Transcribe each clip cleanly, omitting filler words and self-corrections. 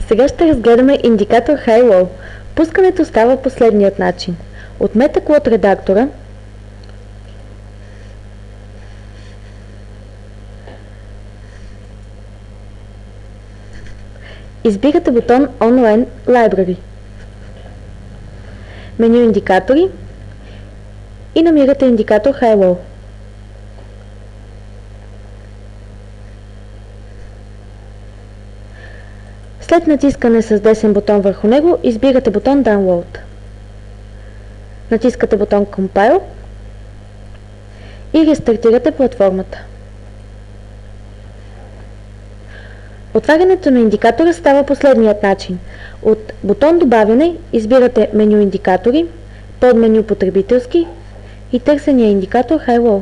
Сега ще разгледаме индикатор High-Low. Пускането става последният начин. От MetaQuote редактора избирате бутон Online Library, меню индикатори и намирате индикатор High-Low. След натискане с десен бутон върху него, избирате бутон Download. Натискате бутон Compile и рестартирате платформата. Отварянето на индикатора става последният начин. От бутон Добавяне избирате меню Индикатори, подменю Потребителски и търсения индикатор High-Low.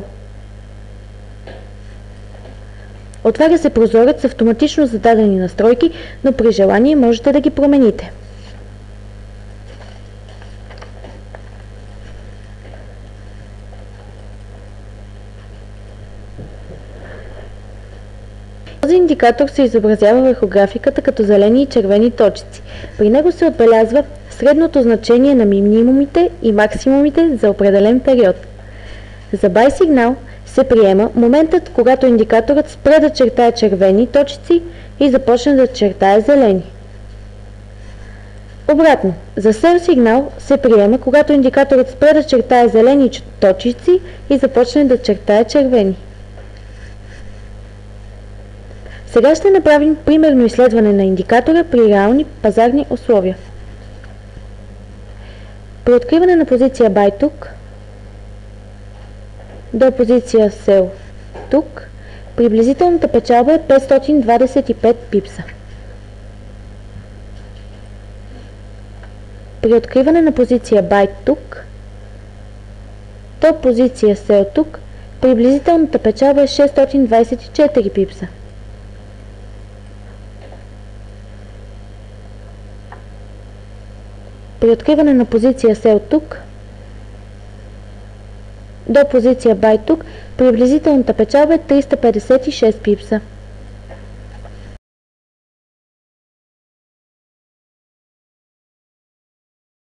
Отваря се прозорец с автоматично зададени настройки, но при желание можете да ги промените. Този индикатор се изобразява върху графиката като зелени и червени точици. При него се отбелязва средното значение на минимумите и максимумите за определен период. За buy сигнал се приема моментът, когато индикаторът спре да чертае червени точици и започне да чертае зелени. Обратно, за sell сигнал се приема, когато индикаторът спре да чертае зелени точици и започне да чертае червени. Сега ще направим примерно изследване на индикатора при реални пазарни условия. При откриване на позиция Buy тук до позиция Sell тук, приблизителната печалба е 525 пипса. При откриване на позиция Buy тук до позиция Sell тук, приблизителната печалба е 624 пипса. При откриване на позиция Sell тук до позиция Buy тук, приблизителната печалба е 356 пипса.